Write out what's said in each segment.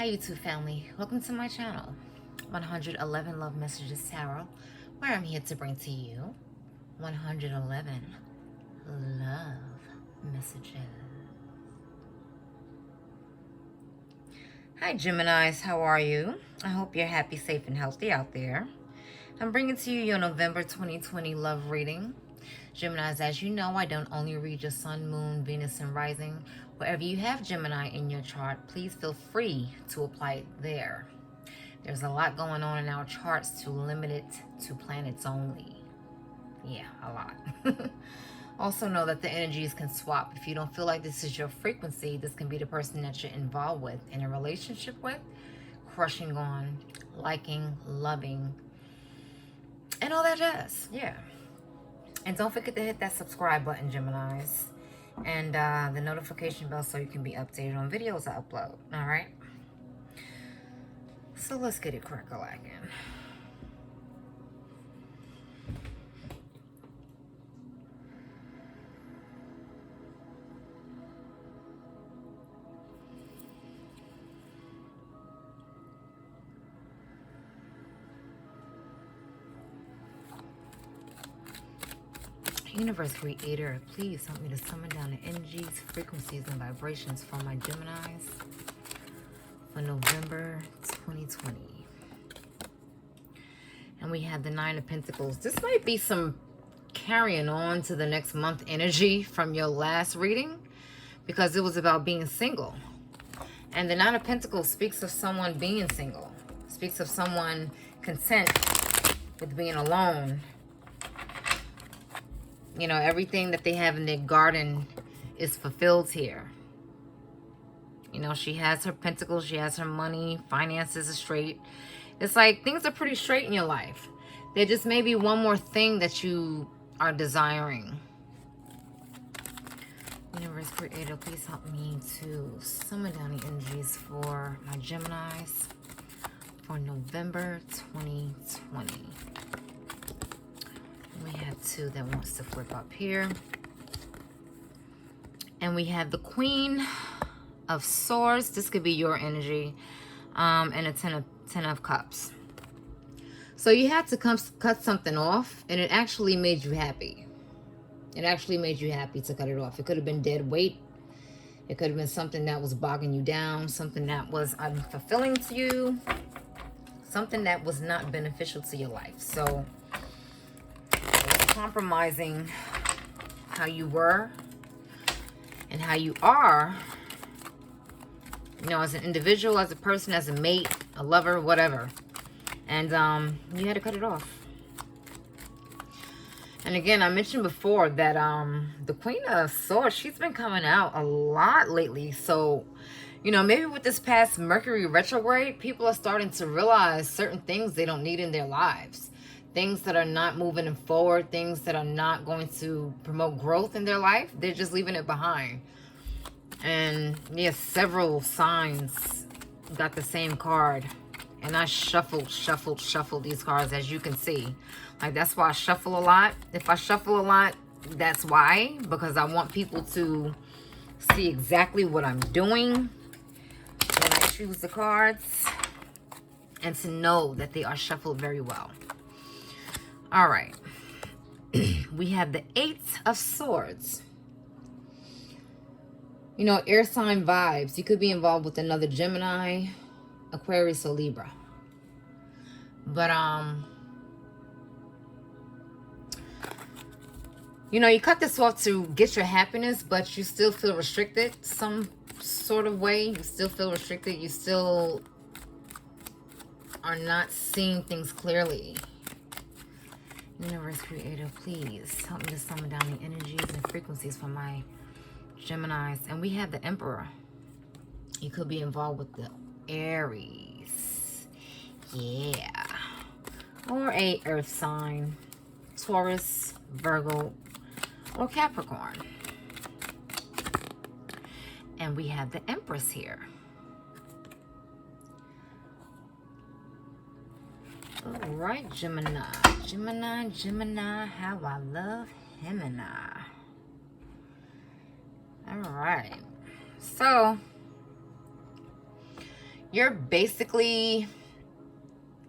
Hi YouTube family, welcome to my channel, 111 Love Messages Tarot, where I'm here to bring to you 111 love messages. Hi Geminis, how are you? I hope you're happy, safe, and healthy out there. I'm bringing to you your November 2020 love reading. Geminis, as you know, I don't only read your sun, moon, Venus, and rising. Wherever you have Gemini in your chart, please feel free to apply it there. There's a lot going on in our charts to limit it to planets only. Yeah, a lot. Also know that the energies can swap. If you don't feel like this is your frequency, this can be the person that you're involved with, in a relationship with, crushing on, liking, loving, and all that jazz. Yeah. And don't forget to hit that subscribe button, Geminis. And the notification bell so you can be updated on videos I upload. Alright? So let's get it crack-a-lackin'. Universe Creator, please help me to summon down the energies, frequencies, and vibrations for my Geminis for November 2020. And we have the Nine of Pentacles. This might be some carrying on to the next month energy from your last reading, because it was about being single. And the Nine of Pentacles speaks of someone being single, speaks of someone content with being alone. You know, everything that they have in their garden is fulfilled here. You know, she has her pentacles, she has her money, finances are straight. It's like things are pretty straight in your life. There just may be one more thing that you are desiring. Universe Creator, please help me to summon down the energies for my Geminis for November 2020. We have two that wants to flip up here. And we have the Queen of Swords. This could be your energy. And a Ten of Cups. So you had to cut something off, and it actually made you happy. It actually made you happy to cut it off. It could have been dead weight. It could have been something that was bogging you down, something that was unfulfilling to you, something that was not beneficial to your life. So compromising how you were and how you are, you know, as an individual, as a person, as a mate, a lover, whatever. And you had to cut it off. And again, I mentioned before that the Queen of Swords, she's been coming out a lot lately. So, you know, maybe with this past Mercury retrograde, people are starting to realize certain things they don't need in their lives. Things that are not moving them forward, things that are not going to promote growth in their life, they're just leaving it behind. And yes, several signs got the same card. And I shuffled these cards, as you can see. Like, that's why I shuffle a lot. If I shuffle a lot, that's why. Because I want people to see exactly what I'm doing when I choose the cards. And to know that they are shuffled very well. All right. We have the Eight of Swords. You know, air sign vibes. You could be involved with another Gemini, Aquarius, or Libra. But, you know, you cut this off to get your happiness, but you still feel restricted some sort of way. You still feel restricted. You still are not seeing things clearly. Universe Creator, please help me to summon down the energies and frequencies for my Geminis. And we have the Emperor. You could be involved with the Aries. Yeah. Or a earth sign. Taurus, Virgo, or Capricorn. And we have the Empress here. All right, Gemini. Gemini, how I love Gemini. All right. So, You're basically,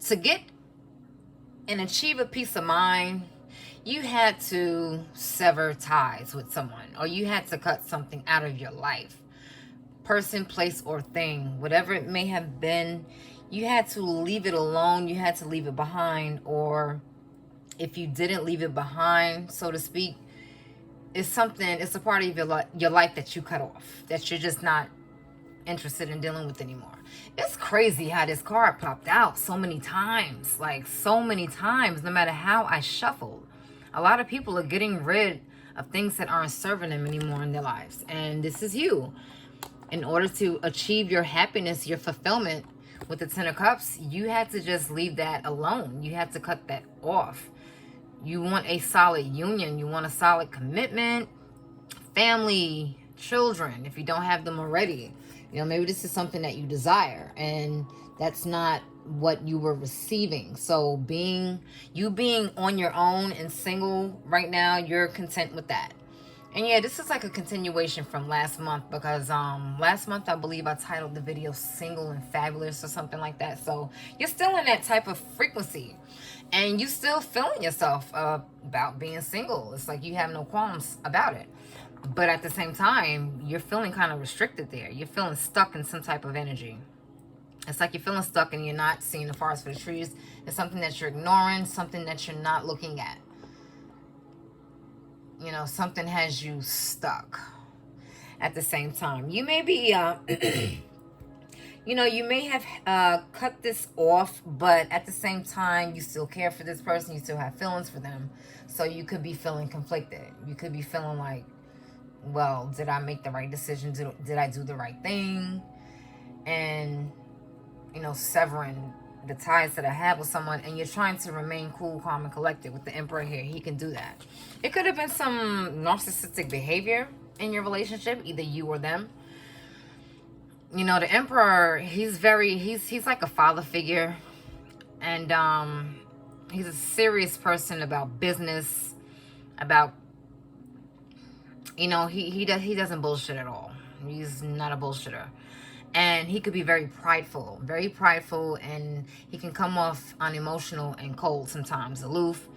to get and achieve a peace of mind, you had to sever ties with someone, or you had to cut something out of your life. Person, place, or thing, whatever it may have been, you had to leave it alone. You had to leave it behind. Or if you didn't leave it behind, so to speak, it's a part of your life that you cut off, that you're just not interested in dealing with anymore. It's crazy how this card popped out so many times, like so many times, no matter how I shuffled. A lot of people are getting rid of things that aren't serving them anymore in their lives. And this is you. In order to achieve your happiness, your fulfillment with the Ten of Cups, you had to just leave that alone. You had to cut that off. You want a solid union. You want a solid commitment, family, children, if you don't have them already. You know, maybe this is something that you desire, and that's not what you were receiving. So you being on your own and single right now, you're content with that. And yeah, this is like a continuation from last month, because last month I believe I titled the video Single and Fabulous or something like that. So you're still in that type of frequency, and you still feeling yourself about being single. It's like you have no qualms about it. But at the same time, you're feeling kind of restricted there. You're feeling stuck in some type of energy. It's like you're feeling stuck and you're not seeing the forest for the trees. It's something that you're ignoring, something that you're not looking at. You know, something has you stuck at the same time. You may be, you know, you may have cut this off, but at the same time, you still care for this person. You still have feelings for them. So you could be feeling conflicted. You could be feeling like, well, did I make the right decision? Did I do the right thing? And, you know, severing the ties that I have with someone, and you're trying to remain cool, calm, and collected. With the Emperor here, he can do that. It could have been some narcissistic behavior in your relationship, either you or them. You know, the Emperor, he's like a father figure, and he's a serious person about business, about, you know, he doesn't bullshit at all. He's not a bullshitter. And he could be very prideful, and he can come off unemotional and cold sometimes, aloof,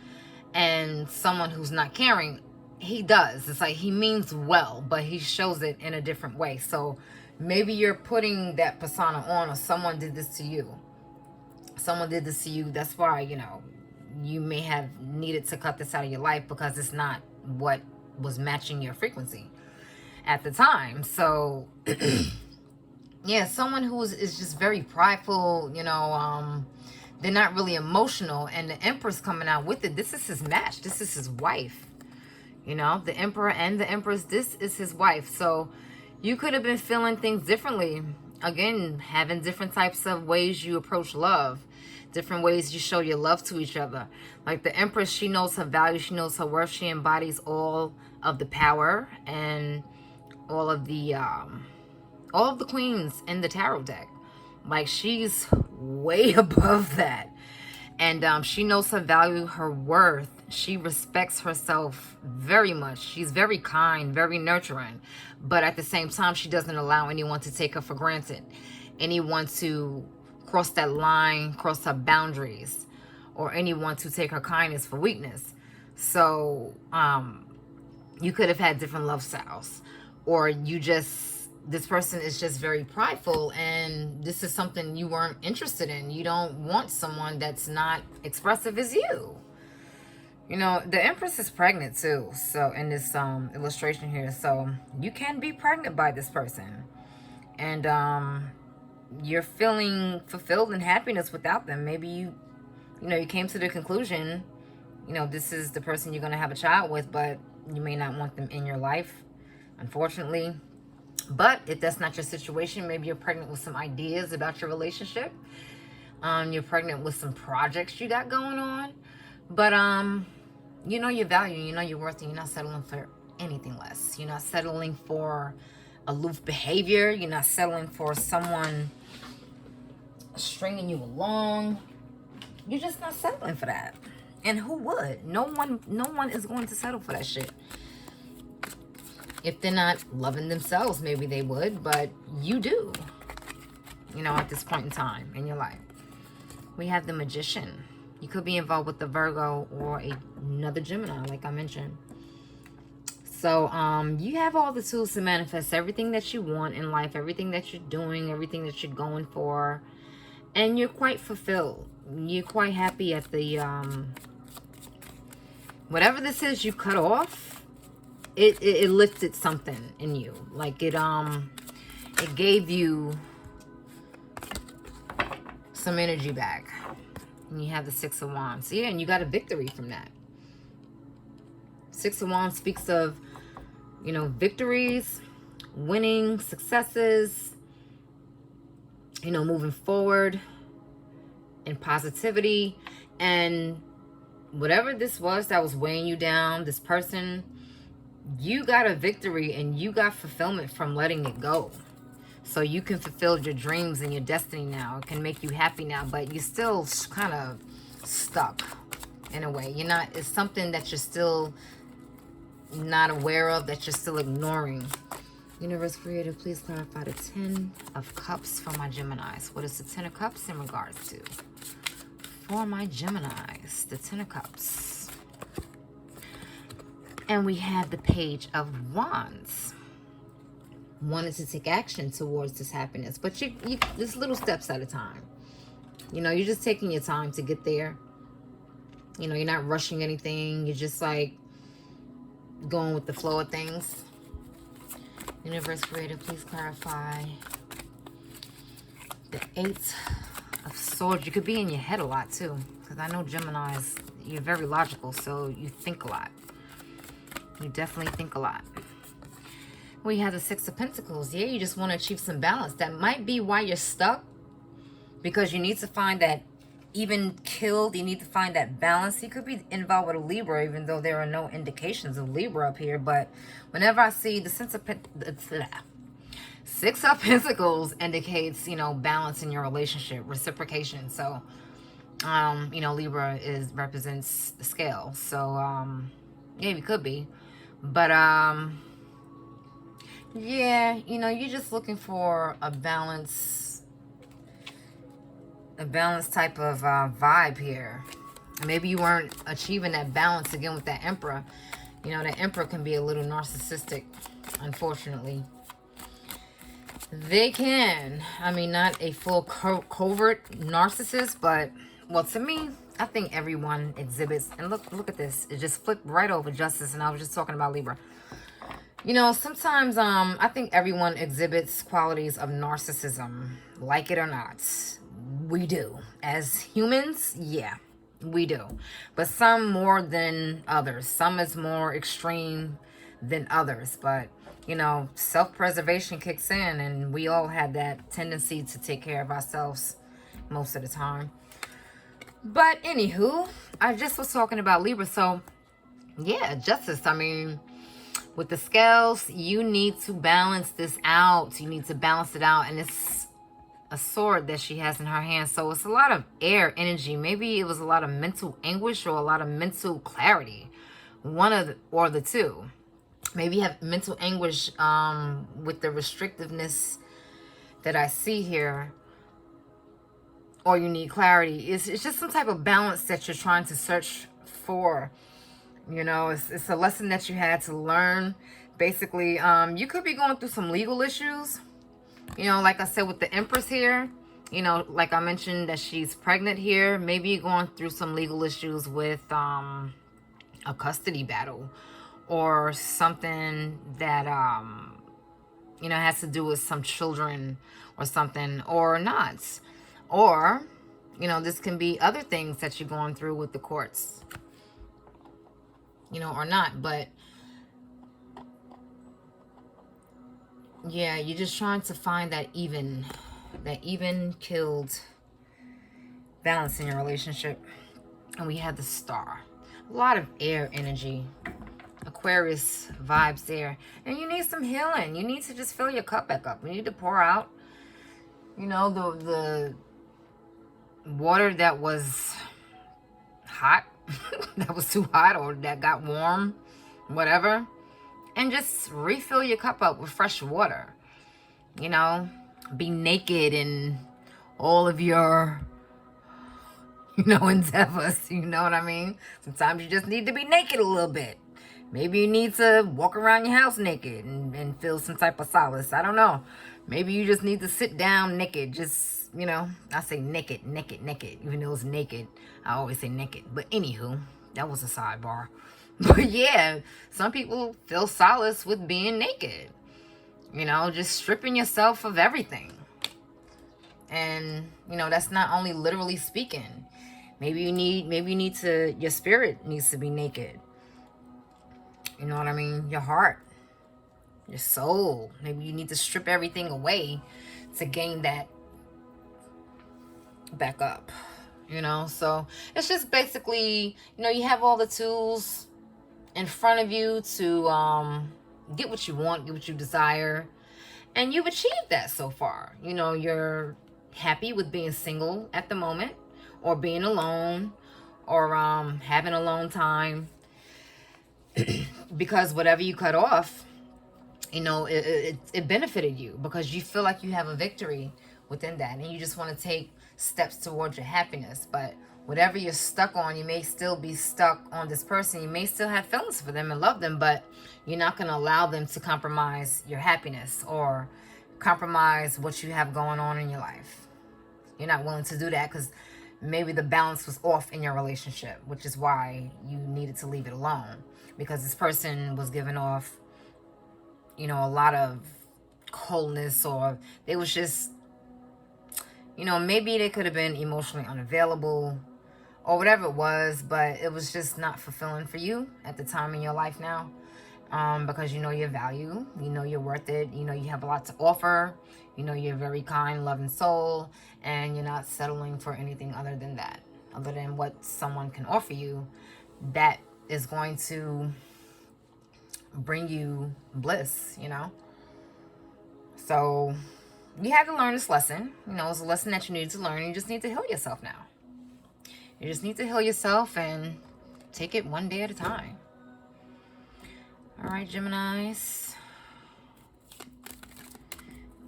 and someone who's not caring. He does. It's like he means well, but he shows it in a different way. So maybe you're putting that persona on, or someone did this to you. Someone did this to you. That's why, you know, you may have needed to cut this out of your life, because it's not what was matching your frequency at the time. So yeah, someone who is just very prideful, you know, they're not really emotional, and the Empress coming out with it. This is his match. This is his wife. You know, the Emperor and the Empress, this is his wife. So you could have been feeling things differently. Again, having different types of ways you approach love, different ways you show your love to each other. Like the Empress, she knows her value, she knows her worth, she embodies all of the power and all of the queens in the tarot deck. Like, she's way above that. And she knows her value, her worth. She respects herself very much. She's very kind, very nurturing. But at the same time, she doesn't allow anyone to take her for granted. Anyone to cross that line, cross her boundaries, or anyone to take her kindness for weakness. So you could have had different love styles. Or this person is just very prideful, and this is something you weren't interested in. You don't want someone that's not expressive as you. You know, the Empress is pregnant too. So in this illustration here, so you can be pregnant by this person, and you're feeling fulfilled and happiness without them. Maybe you came to the conclusion, you know, this is the person you're going to have a child with, but you may not want them in your life, unfortunately. But if that's not your situation, maybe you're pregnant with some ideas about your relationship. You're pregnant with some projects you got going on. But you know your value, you know your worth, and you're not settling for anything less. You're not settling for aloof behavior. You're not settling for someone stringing you along. You're just not settling for that. And who would? No one is going to settle for that shit. If they're not loving themselves, maybe they would, but you do. you know, at this point in time in your life. We have the Magician. You could be involved with the Virgo or another Gemini, like I mentioned. So you have all the tools to manifest everything that you want in life, everything that you're doing, everything that you're going for. And you're quite fulfilled. You're quite happy at the, whatever this is you cut off, it lifted something in you. Like it gave you some energy back. And you have the Six of Wands. Yeah, and you got a victory from that. Six of Wands speaks of, you know, victories, winning, successes, you know, moving forward in positivity. And whatever this was that was weighing you down, this person, you got a victory and you got fulfillment from letting it go. So you can fulfill your dreams and your destiny now. It can make you happy now, but you're still kind of stuck in a way. You're not, it's something that you're still not aware of, that you're still ignoring. Universe Creator, please clarify the 10 of Cups for my Geminis. What is the 10 of Cups in regards to? For my Geminis, the 10 of Cups. And we have the Page of Wands. Wanted to take action towards this happiness, but you just little steps at a time. You know, you're just taking your time to get there. You know, you're not rushing anything. You're just like going with the flow of things. Universe Creator, please clarify the 8 of Swords. You could be in your head a lot too, because I know Geminis, you're very logical, so you think a lot. You definitely think a lot. We have the Six of Pentacles. Yeah, you just want to achieve some balance. That might be why you're stuck, because you need to find that even killed. You need to find that balance. You could be involved with a Libra, even though there are no indications of Libra up here. But whenever I see the Six of Pentacles indicates, you know, balance in your relationship, reciprocation. So, you know, Libra represents the scale. So, yeah, you could be. But, yeah, you know, you're just looking for a balance type of vibe here. Maybe you weren't achieving that balance again with that Emperor. You know, that Emperor can be a little narcissistic, unfortunately. They can. I mean, not a full covert narcissist, but, well, to me, I think everyone exhibits. And look at this. It just flipped right over Justice, and I was just talking about Libra. You know, sometimes I think everyone exhibits qualities of narcissism, like it or not. We do. As humans, yeah, we do. But some more than others. Some is more extreme than others. But, you know, self-preservation kicks in, and we all have that tendency to take care of ourselves most of the time. But anywho, I just was talking about Libra. So, yeah, Justice, I mean, with the scales, you need to balance this out. You need to balance it out. And it's a sword that she has in her hand. So it's a lot of air energy. Maybe it was a lot of mental anguish or a lot of mental clarity. One of the, or the two. Maybe you have mental anguish with the restrictiveness that I see here. Or you need clarity. It's just some type of balance that you're trying to search for. You know, it's a lesson that you had to learn. Basically, you could be going through some legal issues. You know, like I said, with the Empress here, you know, like I mentioned that she's pregnant here. Maybe you're going through some legal issues with a custody battle or something that, you know, has to do with some children or something, or not. Or, you know, this can be other things that you're going through with the courts. You know, or not, but yeah, you're just trying to find that even killed balance in your relationship. And we have the Star. A lot of air energy. Aquarius vibes there. And you need some healing. You need to just fill your cup back up. You need to pour out, you know, the water that was hot. That was too hot, or that got warm, whatever, and just refill your cup up with fresh water. You know, be naked in all of your, endeavors. You know what I mean? Sometimes you just need to be naked a little bit. Maybe you need to walk around your house naked and feel some type of solace. I don't know. Maybe you just need to sit down naked. Just, I say naked, naked, naked. Even though it's naked, I always say naked. But anywho, that was a sidebar. But yeah, some people feel solace with being naked. Just stripping yourself of everything. And, that's not only literally speaking. Maybe you need to, your spirit needs to be naked. You know what I mean? Your heart, your soul. Maybe you need to strip everything away to gain that back up. So it's just basically, you have all the tools in front of you to get what you want, get what you desire. And you've achieved that so far. You're happy with being single at the moment, or being alone, or having alone time. Because whatever you cut off, it benefited you, because you feel like you have a victory within that, and you just want to take steps towards your happiness. But whatever you're stuck on, you may still be stuck on this person. You may still have feelings for them and love them, but you're not going to allow them to compromise your happiness or compromise what you have going on in your life. You're not willing to do that because maybe the balance was off in your relationship, which is why you needed to leave it alone, because this person was giving off, a lot of coldness, or they was just, maybe they could have been emotionally unavailable or whatever it was, but it was just not fulfilling for you at the time in your life now. Because you know your value, you're worth it, you have a lot to offer, you're a very kind, loving soul, and you're not settling for anything other than that, other than what someone can offer you that is going to bring you bliss. So you had to learn this lesson. It's a lesson that you needed to learn. You just need to heal yourself now. You just need to heal yourself and take it one day at a time. All right, Geminis.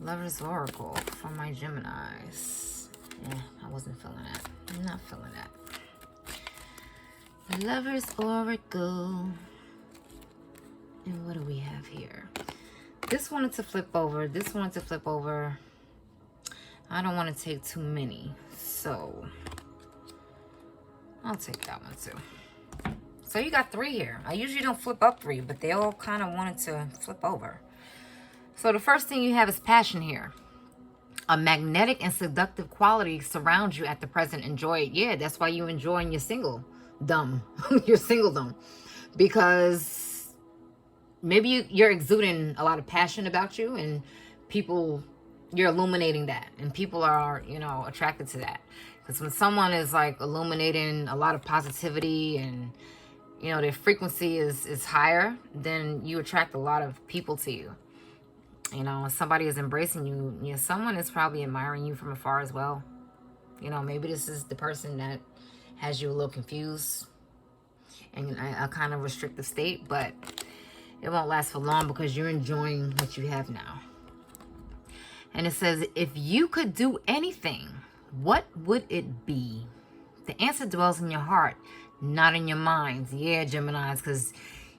Lover's Oracle for my Geminis. Yeah, I wasn't feeling that. I'm not feeling that. Lover's Oracle. And what do we have here? This wanted to flip over. This wanted to flip over. I don't want to take too many, so I'll take that one too. So you got 3 here. I usually don't flip up 3, but they all kind of wanted to flip over. So the first thing you have is passion here. A magnetic and seductive quality surrounds you at the present. Enjoy it. Yeah, that's why you're enjoying your singledom. Your singledom. Because maybe you're exuding a lot of passion about you, and people, you're illuminating that. And people are, attracted to that. Because when someone is like illuminating a lot of positivity and their frequency is higher, then you attract a lot of people to you. If somebody is embracing you, someone is probably admiring you from afar as well. Maybe this is the person that has you a little confused and a kind of restrictive state, but it won't last for long because you're enjoying what you have now. And it says, if you could do anything, what would it be? The answer dwells in your heart, not in your minds. Yeah, Geminis, because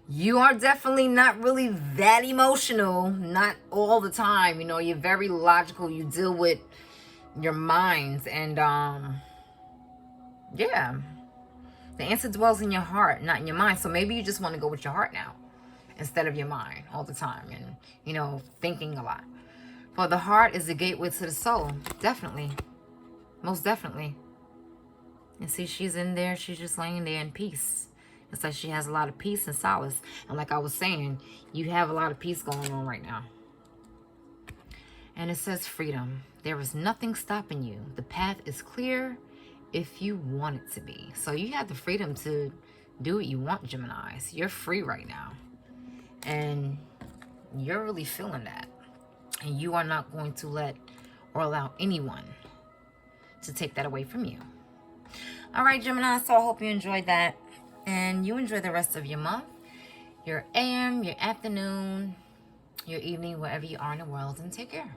you are definitely not really that emotional, not all the time. You're very logical. You deal with your minds, and yeah, the answer dwells in your heart, not in your mind. So maybe you just want to go with your heart now instead of your mind all the time, and thinking a lot. For the heart is the gateway to the soul. Definitely, most definitely. And see, she's in there. She's just laying there in peace. It's like she has a lot of peace and solace. And like I was saying, you have a lot of peace going on right now. And it says freedom. There is nothing stopping you. The path is clear if you want it to be. So you have the freedom to do what you want, Geminis. You're free right now. And you're really feeling that. And you are not going to let or allow anyone to take that away from you. All right, Gemini, so I hope you enjoyed that. And you enjoy the rest of your month, your AM, your afternoon, your evening, wherever you are in the world. And take care.